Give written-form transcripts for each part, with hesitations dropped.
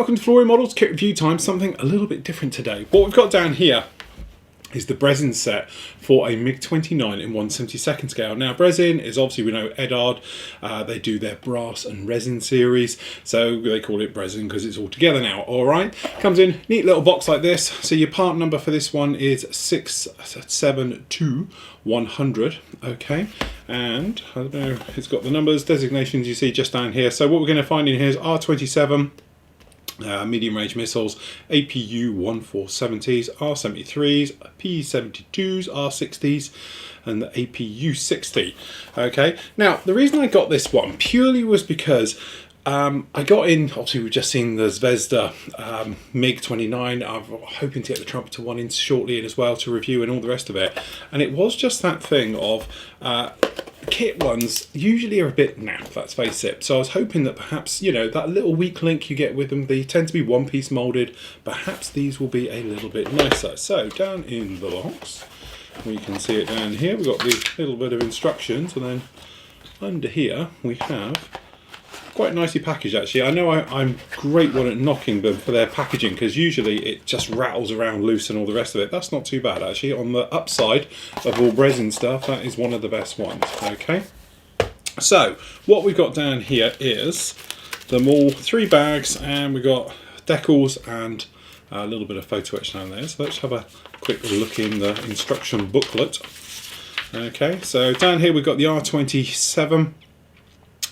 welcome to Flooring Models Kit Review Time. Something a little bit different today. What we've got down here is the Bressin set for a MiG 29 in 1/72 scale. Now Bressin is obviously, we know Eduard, they do their brass and resin series, so they call it Bressin because it's all together now. Alright, comes in neat little box like this. So your part number for this one is 672-100, okay, and I don't know, it's got the numbers, designations you see just down here. So what we're going to find in here is R27 medium range missiles, APU 1470s, R73s, P72s, R60s, and the APU 60. Okay, now the reason I got this one purely was because I got in, obviously we've just seen the Zvezda MiG 29. I'm hoping to get the Trumpeter one in shortly as well to review and all the rest of it. And it was just that thing of kit ones usually are a bit naff, let's face it. So I was hoping that perhaps, you know, that little weak link you get with them, they tend to be one piece molded. Perhaps these will be a little bit nicer. So down in the box, we can see it down here. We've got the little bit of instructions, and then under here we have quite nicely packaged actually. I know I'm great one at knocking them for their packaging because usually it just rattles around loose and all the rest of it. That's not too bad actually. On the upside of all Bressin stuff, that is one of the best ones. Okay, so what we've got down here is them all 3 bags, and we've got decals and a little bit of photo etch down there. So let's have a quick look in the instruction booklet. Okay, so down here we've got the R27,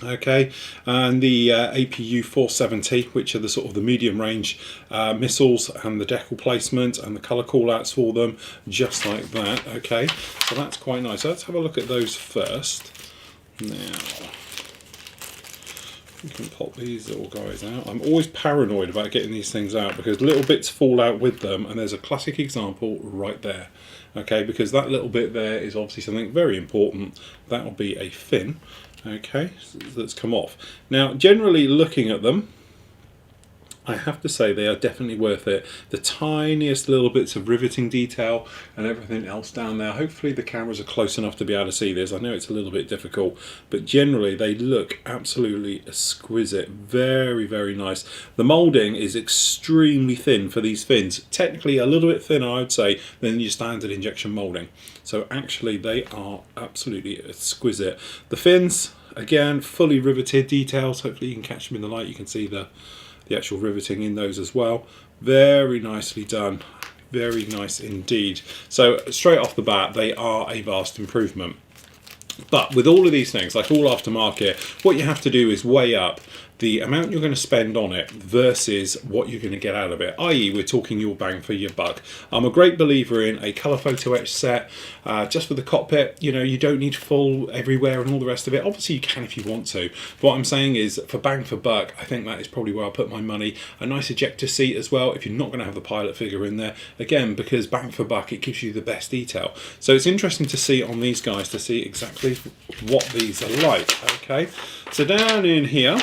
okay, and the APU 470, which are the sort of the medium range missiles, and the decal placement and the colour callouts for them, just like that. Okay, so that's quite nice. So let's have a look at those first. Now we can pop these little guys out. I'm always paranoid about getting these things out because little bits fall out with them, and there's a classic example right there. Okay, because that little bit there is obviously something very important. That will be a fin. Okay, so that's come off. Now, generally looking at them, I have to say they are definitely worth it. The tiniest little bits of riveting detail and everything else down there. Hopefully the cameras are close enough to be able to see this. I know it's a little bit difficult, but generally they look absolutely exquisite. Very, very nice. The moulding is extremely thin for these fins. Technically a little bit thinner, I would say, than your standard injection moulding. So actually they are absolutely exquisite. The fins, again, fully riveted details. Hopefully you can catch them in the light. You can see the actual riveting in those as well. Very nicely done. Very nice indeed. So straight off the bat, they are a vast improvement. But with all of these things, like all aftermarket, what you have to do is weigh up the amount you're going to spend on it versus what you're going to get out of it, i.e. we're talking your bang for your buck. I'm a great believer in a colour photo etch set, just for the cockpit. You know, you don't need full everywhere and all the rest of it. Obviously you can if you want to, but what I'm saying is for bang for buck, I think that is probably where I'll put my money. A nice ejector seat as well, if you're not going to have the pilot figure in there, again, because bang for buck, it gives you the best detail. So it's interesting to see on these guys, to see exactly what these are like. Okay, so down in here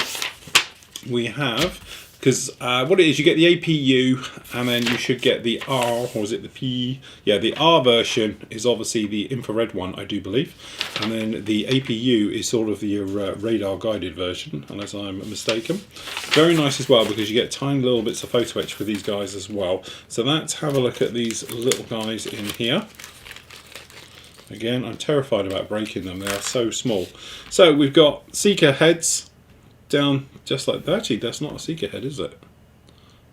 we have, because what it is, you get the APU and then you should get the R, or is it the P? Yeah, the R version is obviously the infrared one, I do believe, and then the APU is sort of the radar guided version, unless I'm mistaken. Very nice as well because you get tiny little bits of photo etch for these guys as well. So let's have a look at these little guys in here. Again, I'm terrified about breaking them, they are so small. So we've got seeker heads down just like that. Actually, that's not a seeker head, is it?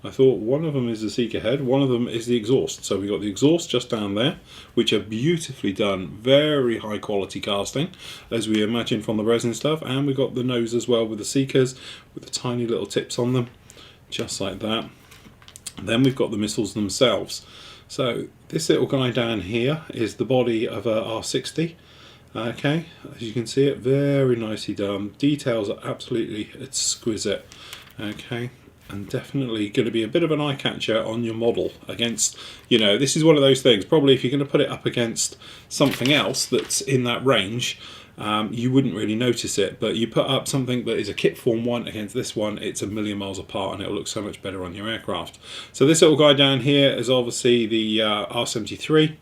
I thought one of them is the seeker head, one of them is the exhaust. So we've got the exhaust just down there, which are beautifully done, very high quality casting, as we imagine from the resin stuff. And we've got the nose as well with the seekers, with the tiny little tips on them, just like that. And then we've got the missiles themselves. So this little guy down here is the body of a R60. Okay, as you can see it, very nicely done. Details are absolutely exquisite. Okay, and definitely going to be a bit of an eye catcher on your model against, you know, this is one of those things, probably if you're going to put it up against something else that's in that range, you wouldn't really notice it, but you put up something that is a kit form one against this one, it's a million miles apart and it'll look so much better on your aircraft. So this little guy down here is obviously the R73.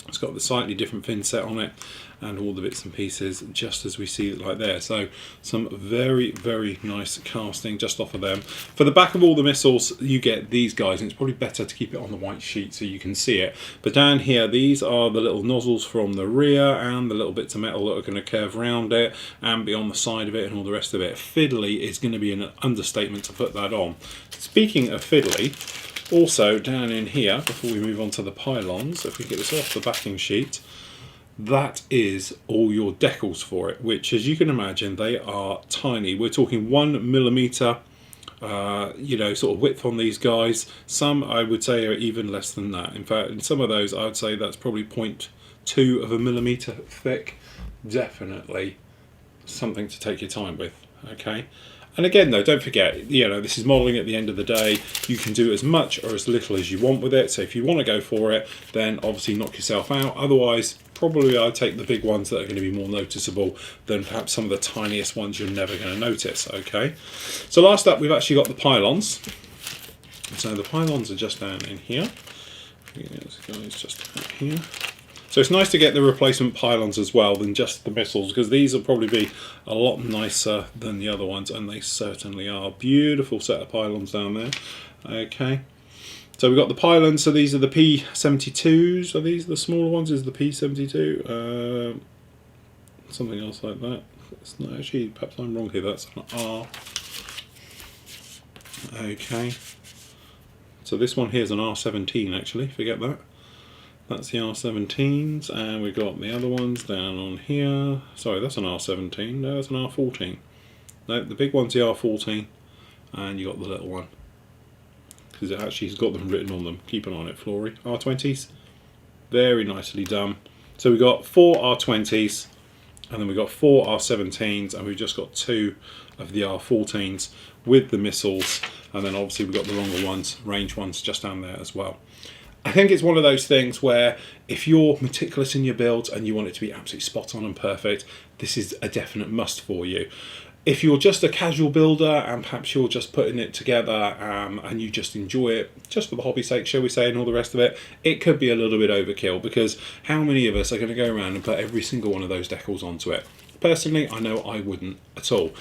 It's got the slightly different fin set on it and all the bits and pieces just as we see it like there. So some very, very nice casting just off of them. For the back of all the missiles, you get these guys, and it's probably better to keep it on the white sheet so you can see it. But down here, these are the little nozzles from the rear and the little bits of metal that are going to curve around it and be on the side of it and all the rest of it. Fiddly is going to be an understatement to put that on. Speaking of fiddly, also down in here, before we move on to the pylons, if we get this off the backing sheet, that is all your decals for it, which, as you can imagine, they are tiny. We're talking 1 millimeter, sort of width on these guys. Some I would say are even less than that. In fact, in some of those, I would say that's probably 0.2 of a millimeter thick. Definitely something to take your time with. Okay. And again, though, don't forget, this is modelling at the end of the day. You can do as much or as little as you want with it. So if you want to go for it, then obviously knock yourself out. Otherwise, probably I'd take the big ones that are going to be more noticeable than perhaps some of the tiniest ones you're never going to notice. Okay. So last up, we've actually got the pylons. So the pylons are just down in here. This guy's just out here. So it's nice to get the replacement pylons as well than just the missiles, because these will probably be a lot nicer than the other ones, and they certainly are. Beautiful set of pylons down there. Okay, so we've got the pylons. So these are the P72s. Are these the smaller ones? Is the P72 something else like that? It's not actually. Perhaps I'm wrong here. That's an R. Okay, so this one here is an R17. Actually, forget that. That's the R17s, and we've got the other ones down on here. Sorry, that's an R17. No, that's an R14. No, the big one's the R14, and you got the little one, because it actually has got them written on them. Keep an eye on it, Flory. R20s, very nicely done. So we've got 4 R20s, and then we've got 4 R17s, and we've just got 2 of the R14s with the missiles, and then obviously we've got the longer ones, range ones, just down there as well. I think it's one of those things where if you're meticulous in your builds and you want it to be absolutely spot on and perfect, this is a definite must for you. If you're just a casual builder and perhaps you're just putting it together and you just enjoy it just for the hobby's sake, shall we say, and all the rest of it, it could be a little bit overkill, because how many of us are going to go around and put every single one of those decals onto it? Personally, I know I wouldn't at all.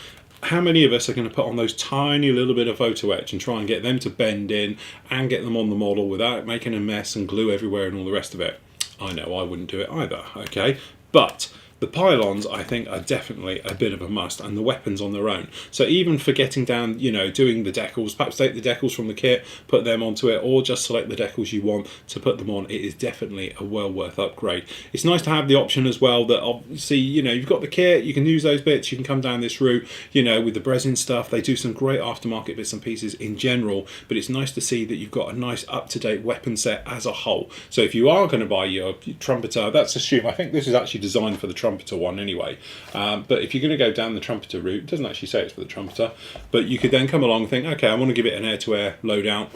How many of us are going to put on those tiny little bit of photo etch and try and get them to bend in and get them on the model without making a mess and glue everywhere and all the rest of it? I know I wouldn't do it either, okay? But the pylons, I think, are definitely a bit of a must, and the weapons on their own. So even for getting down, doing the decals, perhaps take the decals from the kit, put them onto it, or just select the decals you want to put them on, it is definitely a well worth upgrade. It's nice to have the option as well that obviously, you've got the kit, you can use those bits, you can come down this route, with the Bressin stuff. They do some great aftermarket bits and pieces in general, but it's nice to see that you've got a nice up-to-date weapon set as a whole. So if you are going to buy your trumpeter, I think this is actually designed for the trumpeter one anyway, but if you're going to go down the trumpeter route, it doesn't actually say it's for the trumpeter, but you could then come along and think, okay, I want to give it an air-to-air loadout,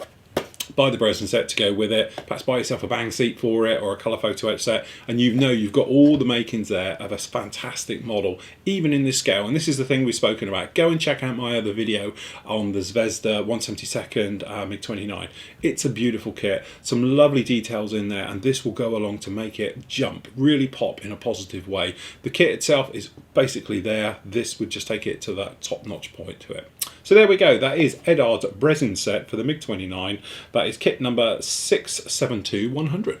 buy the Bressin set to go with it, perhaps buy yourself a bang seat for it or a colour photo etch set, and you've got all the makings there of a fantastic model, even in this scale. And this is the thing we've spoken about. Go and check out my other video on the Zvezda 172nd MiG-29. It's a beautiful kit, some lovely details in there, and this will go along to make it jump, really pop in a positive way. The kit itself is basically there. This would just take it to that top-notch point to it. So there we go, that is Eduard Bressin set for the MiG-29. That is kit number 672-100.